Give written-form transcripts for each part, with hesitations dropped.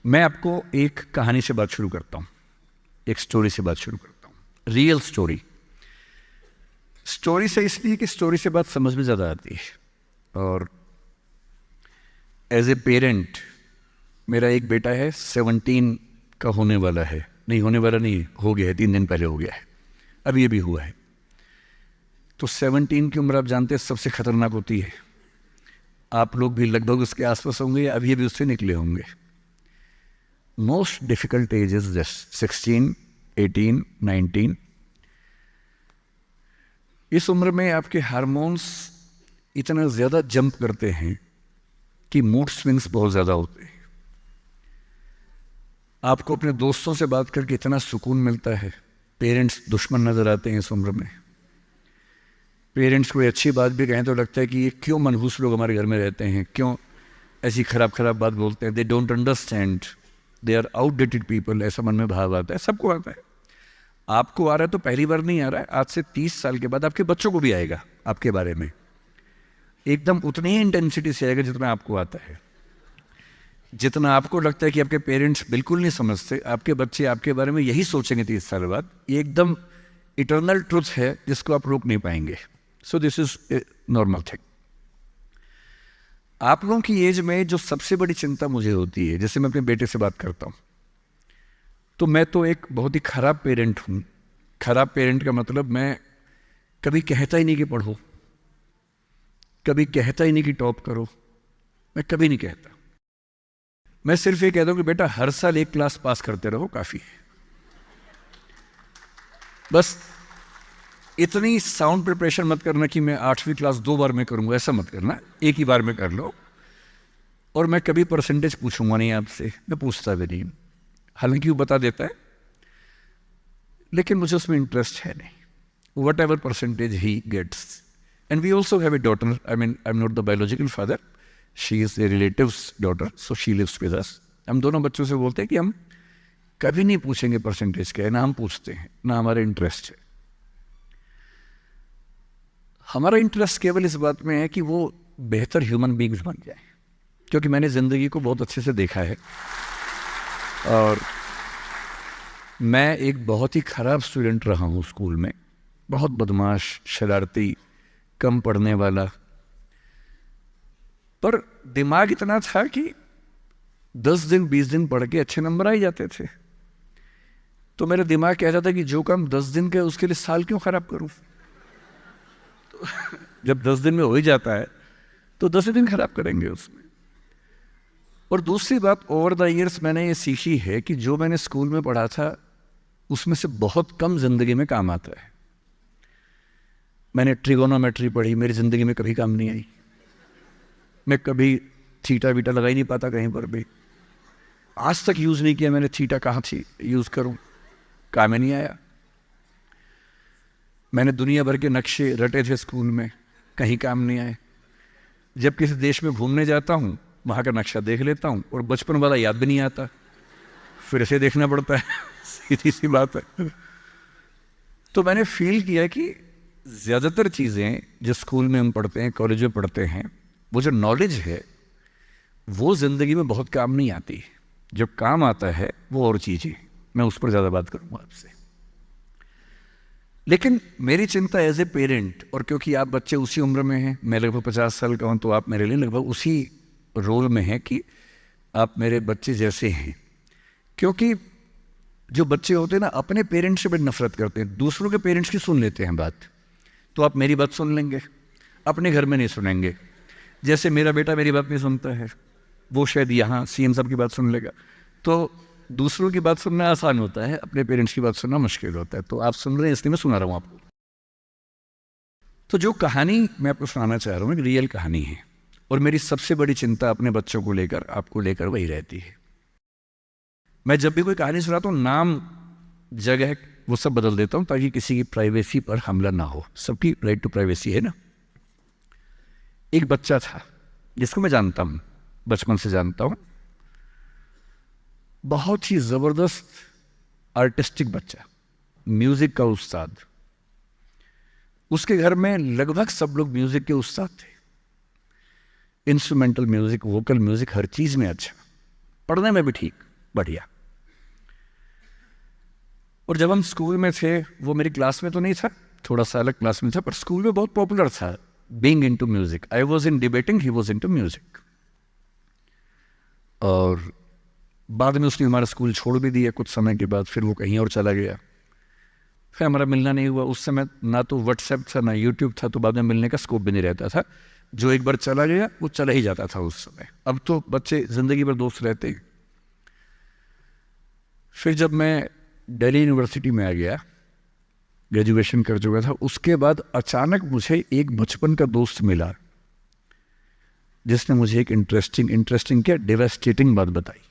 मैं आपको एक कहानी से बात शुरू करता हूँ, एक स्टोरी से बात शुरू करता हूँ। Real story. स्टोरी से इसलिए कि स्टोरी से बात समझ में ज़्यादा आती है। और एज ए पेरेंट, मेरा एक बेटा है 17 का होने वाला है, नहीं होने वाला नहीं, हो गया है, 3 दिन पहले हो गया है, अब ये भी हुआ है। तो 17 की उम्र आप जानते हैं सबसे खतरनाक होती है। आप लोग भी लगभग उसके आसपास होंगे या अभी अभी उससे निकले होंगे। Most difficult age is just 16, 18, 19। इस उम्र में आपके हार्मोन्स इतना ज़्यादा जंप करते हैं कि मूड स्विंग्स बहुत ज़्यादा होते हैं। आपको अपने दोस्तों से बात करके इतना सुकून मिलता है। पेरेंट्स दुश्मन नज़र आते हैं इस उम्र में। पेरेंट्स कोई अच्छी बात भी कहें तो लगता है कि ये क्यों मनहूस लोग हमारे घर में रहते हैं, क्यों ऐसी खराब खराब बात बोलते हैं। They don't understand, they are outdated people, ऐसा मन में भाव आता है। सबको आता है। आपको आ रहा है तो पहली बार नहीं आ रहा है, आज से 30 साल के बाद आपके बच्चों को भी आएगा आपके बारे में, एकदम उतनी ही इंटेंसिटी से आएगा जितना आपको आता है। जितना आपको लगता है कि आपके पेरेंट्स बिल्कुल नहीं समझते, आपके बच्चे आपके बारे में यही सोचेंगे 30 साल बाद। ये एकदम इटर्नल ट्रुथ है जिसको आप रोक नहीं पाएंगे। So this is a normal thing. आप लोगों की एज में जो सबसे बड़ी चिंता मुझे होती है, जैसे मैं अपने बेटे से बात करता हूँ तो मैं तो एक बहुत ही खराब पेरेंट हूँ। खराब पेरेंट का मतलब मैं कभी कहता ही नहीं कि पढ़ो, कभी कहता ही नहीं कि टॉप करो, मैं कभी नहीं कहता। मैं सिर्फ ये कहता हूँ कि बेटा हर साल एक क्लास पास करते रहो, काफ़ी है। बस इतनी साउंड प्रिपरेशन मत करना कि मैं 8वीं क्लास 2 बार में करूँगा, ऐसा मत करना, एक ही बार में कर लो। और मैं कभी परसेंटेज पूछूंगा नहीं आपसे, मैं पूछता भी नहीं, हालांकि वो बता देता है, लेकिन मुझे उसमें इंटरेस्ट है नहीं। वट एवर परसेंटेज ही gets. And we also have a daughter, I mean I am not the biological father, she is a relative's daughter, so she lives with us. हम दोनों बच्चों से बोलते हैं कि हम कभी नहीं पूछेंगे परसेंटेज क्या है, ना हम पूछते हैं, ना हमारा इंटरेस्ट है। हमारा इंटरेस्ट केवल इस बात में है कि वो बेहतर ह्यूमन बींग्स बन जाए, क्योंकि मैंने ज़िंदगी को बहुत अच्छे से देखा है। और मैं एक बहुत ही ख़राब स्टूडेंट रहा हूँ स्कूल में, बहुत बदमाश, शरारती, कम पढ़ने वाला। पर दिमाग इतना था कि 10 दिन 20 दिन पढ़ के अच्छे नंबर आ ही जाते थे। तो मेरा दिमाग कहता था कि जो काम 10 दिन का उसके लिए साल क्यों ख़राब करूँ। तो जब 10 दिन में हो ही जाता है तो 10 दिन ख़राब करेंगे उसमें। और दूसरी बात, ओवर द ईयर्स मैंने ये सीखी है कि जो मैंने स्कूल में पढ़ा था उसमें से बहुत कम ज़िंदगी में काम आता है। मैंने ट्रिगोनोमेट्री पढ़ी, मेरी ज़िंदगी में कभी काम नहीं आई। मैं कभी थीटा वीटा लगा ही नहीं पाता कहीं पर भी, आज तक यूज़ नहीं किया मैंने थीटा, कहाँ थी यूज़ करूँ, काम ही नहीं आया। मैंने दुनिया भर के नक्शे रटे थे स्कूल में, कहीं काम नहीं आए। जब किसी देश में घूमने जाता हूँ वहाँ का नक्शा देख लेता हूँ और बचपन वाला याद भी नहीं आता, फिर से देखना पड़ता है। सीधी सी बात है। तो मैंने फील किया कि ज़्यादातर चीज़ें जो स्कूल में हम पढ़ते हैं, कॉलेज में पढ़ते हैं, वो जो नॉलेज है वो ज़िंदगी में बहुत काम नहीं आती। जो काम आता है वो और चीज़ें, मैं उस पर ज़्यादा बात करूँगा आपसे। लेकिन मेरी चिंता एज ए पेरेंट, और क्योंकि आप बच्चे उसी उम्र में हैं, मैं लगभग 50 साल का हूँ, तो आप मेरे लिए लगभग उसी रोल में हैं कि आप मेरे बच्चे जैसे हैं। क्योंकि जो बच्चे होते हैं ना, अपने पेरेंट्स से बड़ी नफरत करते हैं, दूसरों के पेरेंट्स की सुन लेते हैं बात। तो आप मेरी बात सुन लेंगे, अपने घर में नहीं सुनेंगे। जैसे मेरा बेटा मेरी बात नहीं सुनता है, वो शायद यहाँ सीएम साहब की बात सुन लेगा। तो दूसरों की बात सुनना आसान होता है, अपने पेरेंट्स की बात सुनना मुश्किल होता है। तो आप सुन रहे हैं इसलिए मैं सुना रहा हूँ आपको। तो जो कहानी मैं आपको सुनाना चाह रहा हूँ एक रियल कहानी है, और मेरी सबसे बड़ी चिंता अपने बच्चों को लेकर, आपको लेकर वही रहती है। मैं जब भी कोई कहानी सुनाता हूँ, नाम, जगह, वो सब बदल देता हूँ ताकि किसी की प्राइवेसी पर हमला ना हो। सबकी राइट टू प्राइवेसी है ना। एक बच्चा था जिसको मैं जानता हूँ, बचपन से जानता हूँ, बहुत ही ज़बरदस्त आर्टिस्टिक बच्चा, म्यूज़िक का उस्ताद। उसके घर में लगभग सब लोग म्यूज़िक के उस्ताद थे। इंस्ट्रूमेंटल म्यूज़िक, वोकल म्यूज़िक, हर चीज़ में अच्छा, पढ़ने में भी ठीक। बढ़िया। और जब हम स्कूल में थे, वो मेरी क्लास में तो नहीं था, थोड़ा सा अलग क्लास में था, पर स्कूल में बहुत पॉपुलर था being into music. I was in debating, he was into music. और बाद में उसने हमारा स्कूल छोड़ भी दिया कुछ समय के बाद, फिर वो कहीं और चला गया, फिर हमारा मिलना नहीं हुआ। उस समय ना तो व्हाट्सएप था ना यूट्यूब था, तो बाद में मिलने का स्कोप भी नहीं रहता था। जो एक बार चला गया वो चला ही जाता था उस समय। अब तो बच्चे जिंदगी भर दोस्त रहते हैं। फिर जब मैं दिल्ली यूनिवर्सिटी में आ गया, ग्रेजुएशन कर चुका था, उसके बाद अचानक मुझे एक बचपन का दोस्त मिला जिसने मुझे एक इंटरेस्टिंग क्या डेवास्टेटिंग बात बताई।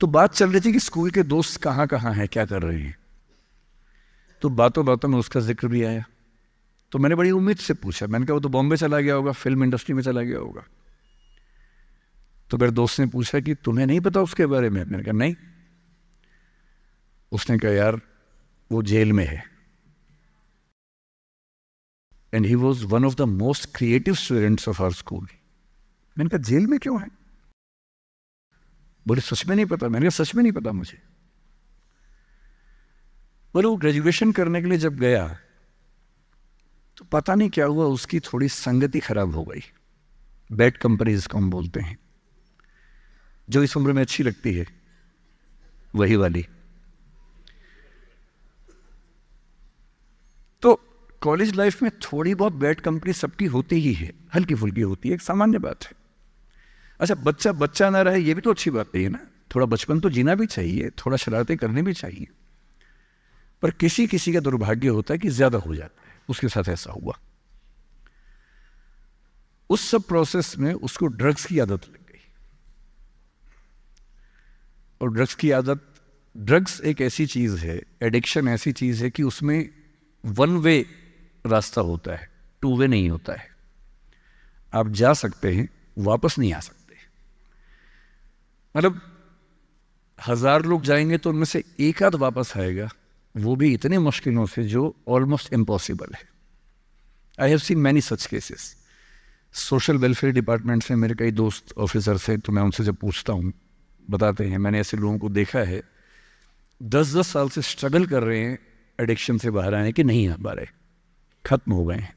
तो बात चल रही थी कि स्कूल के दोस्त कहाँ कहाँ हैं, क्या कर रहे हैं। तो बातों बातों में उसका जिक्र भी आया। तो मैंने बड़ी उम्मीद से पूछा, मैंने कहा वो तो बॉम्बे चला गया होगा, फिल्म इंडस्ट्री में चला गया होगा। तो मेरे दोस्त ने पूछा कि तुम्हें नहीं पता उसके बारे में? मैंने कहा नहीं। उसने कहा यार वो जेल में है, and he was one of the most creative students of our school. मैंने कहा जेल में क्यों है? बोले सच में नहीं पता। मैंने कहा सच में नहीं पता मुझे। बोले वो ग्रेजुएशन करने के लिए जब गया तो पता नहीं क्या हुआ, उसकी थोड़ी संगति खराब हो गई। बैड कंपनी जिसको हम बोलते हैं, जो इस उम्र में अच्छी लगती है, वही वाली। तो कॉलेज लाइफ में थोड़ी बहुत बैड कंपनी सबकी होती ही है, हल्की फुल्की होती है, एक सामान्य बात है। अच्छा, बच्चा बच्चा ना रहे ये भी तो अच्छी बात नहीं है ना। थोड़ा बचपन तो जीना भी चाहिए, थोड़ा शरारतें करने भी चाहिए। पर किसी किसी का दुर्भाग्य होता है कि ज्यादा हो जाता है। उसके साथ ऐसा हुआ। उस सब प्रोसेस में उसको ड्रग्स की आदत लग गई। और ड्रग्स की आदत, ड्रग्स एक ऐसी चीज है, एडिक्शन ऐसी चीज है कि उसमें वन वे रास्ता होता है, टू वे नहीं होता है। आप जा सकते हैं, वापस नहीं आ सकते। मतलब 1000 लोग जाएंगे तो उनमें से एक आध वापस आएगा, वो भी इतने मुश्किलों से जो ऑलमोस्ट इम्पॉसिबल है। I have seen many such cases. Social welfare department से मेरे कई दोस्त ऑफिसर से, तो मैं उनसे जब पूछता हूँ बताते हैं, मैंने ऐसे लोगों को देखा है 10-10 साल से स्ट्रगल कर रहे हैं एडिक्शन से बाहर आने के, नहीं आ पा रहे, खत्म हो गए हैं।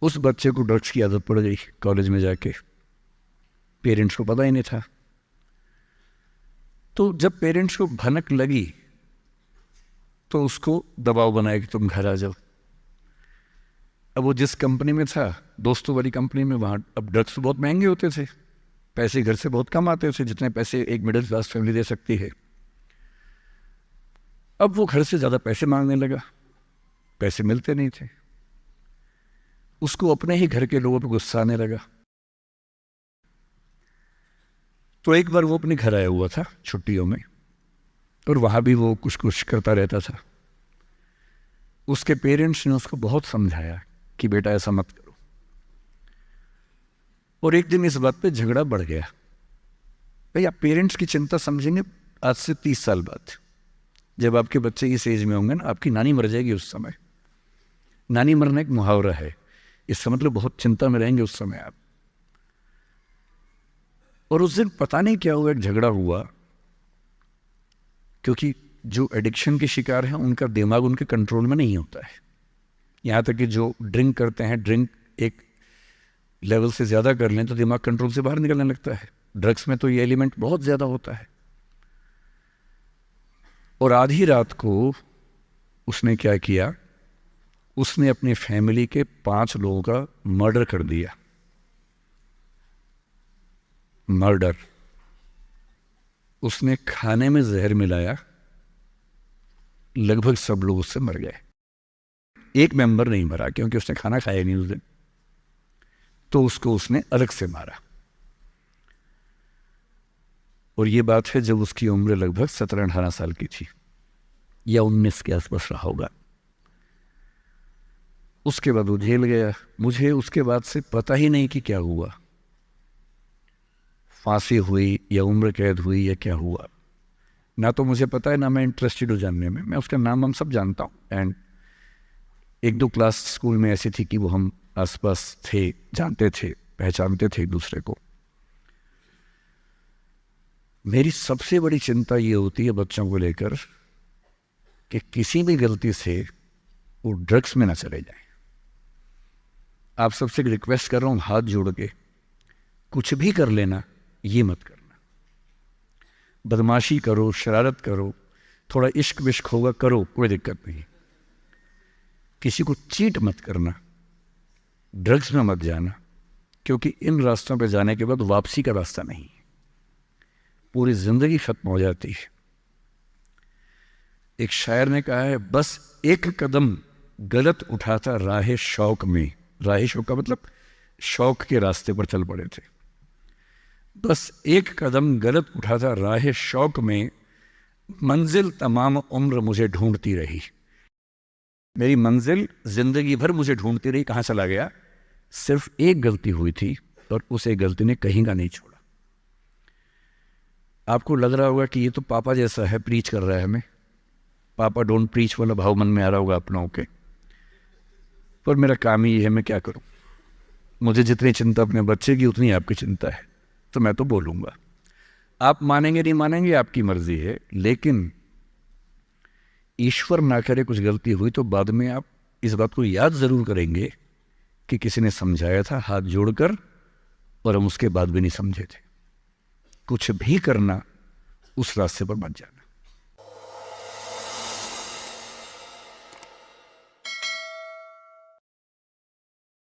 उस बच्चे को ड्रग्स की आदत पड़ गई कॉलेज में जाके, पेरेंट्स को पता ही नहीं था। तो जब पेरेंट्स को भनक लगी तो उसको दबाव बनाया कि तुम घर आ जाओ। अब वो जिस कंपनी में था, दोस्तों वाली कंपनी में, वहाँ अब ड्रग्स तो बहुत महंगे होते थे, पैसे घर से बहुत कम आते थे, जितने पैसे एक मिडिल क्लास फैमिली दे सकती है। अब वो घर से ज़्यादा पैसे मांगने लगा, पैसे मिलते नहीं थे। उसको अपने ही घर के लोगों पर गुस्सा आने लगा। तो एक बार वो अपने घर आया हुआ था छुट्टियों में, और वहाँ भी वो कुछ कुछ करता रहता था। उसके पेरेंट्स ने उसको बहुत समझाया कि बेटा ऐसा मत करो। और एक दिन इस बात पे झगड़ा बढ़ गया। भाई आप पेरेंट्स की चिंता समझेंगे आज से 30 साल बाद, जब आपके बच्चे इस एज में होंगे ना, आपकी नानी मर जाएगी उस समय। नानी मरना एक मुहावरा है, इसका मतलब बहुत चिंता में रहेंगे उस समय आप। और उस दिन पता नहीं क्या हुआ, एक झगड़ा हुआ, क्योंकि जो एडिक्शन के शिकार हैं उनका दिमाग उनके कंट्रोल में नहीं होता है। यहाँ तक कि जो ड्रिंक करते हैं, ड्रिंक एक लेवल से ज़्यादा कर लें तो दिमाग कंट्रोल से बाहर निकलने लगता है। ड्रग्स में तो ये एलिमेंट बहुत ज़्यादा होता है। और आधी रात को उसने क्या किया, उसने अपनी फैमिली के 5 लोगों का मर्डर कर दिया। मर्डर। उसने खाने में जहर मिलाया, लगभग सब लोग उससे मर गए। एक मेंबर नहीं मरा क्योंकि उसने खाना खाया नहीं उस दिन, तो उसको उसने अलग से मारा। और ये बात है जब उसकी उम्र लगभग 17-18 साल की थी, या 19 के आसपास रहा होगा। उसके बाद वो जेल गया। मुझे उसके बाद से पता ही नहीं कि क्या हुआ, फांसी हुई या उम्र कैद हुई या क्या हुआ, ना तो मुझे पता है, ना मैं इंटरेस्टेड हूँ जानने में। मैं उसका नाम हम सब जानता हूँ, एंड 1-2 क्लास स्कूल में ऐसी थी कि वो हम आसपास थे, जानते थे, पहचानते थे एक दूसरे को। मेरी सबसे बड़ी चिंता ये होती है बच्चों को लेकर कि किसी भी गलती से वो ड्रग्स में ना चले जाएं। आप सबसे रिक्वेस्ट कर रहा हूँ हाथ जोड़ के, कुछ भी कर लेना, ये मत करना। बदमाशी करो, शरारत करो, थोड़ा इश्क विश्क होगा करो, कोई दिक्कत नहीं। किसी को चीट मत करना, ड्रग्स में मत जाना, क्योंकि इन रास्तों पे जाने के बाद वापसी का रास्ता नहीं है, पूरी जिंदगी खत्म हो जाती है। एक शायर ने कहा है, बस एक कदम गलत उठाता राह शौक में, राह शौक का मतलब शौक के रास्ते पर चल पड़े थे, बस एक कदम गलत उठाता राह शौक में, मंजिल तमाम उम्र मुझे ढूंढती रही। मेरी मंजिल जिंदगी भर मुझे ढूंढती रही, कहाँ चला गया? सिर्फ एक गलती हुई थी और उस एक गलती ने कहीं का नहीं छोड़ा। आपको लग रहा होगा कि ये तो पापा जैसा है, प्रीच कर रहा है हमें, पापा डोंट प्रीच वाला भाव मन में आ रहा होगा अपनों के, पर मेरा काम ही है, मैं क्या करूं? मुझे जितनी चिंता अपने बच्चे की उतनी आपकी चिंता है, तो मैं तो बोलूंगा। आप मानेंगे नहीं मानेंगे आपकी मर्जी है, लेकिन ईश्वर ना करे कुछ गलती हुई तो बाद में आप इस बात को याद जरूर करेंगे कि किसी ने समझाया था हाथ जोड़कर, और हम उसके बाद भी नहीं समझे थे। कुछ भी करना, उस रास्ते पर मत जाना।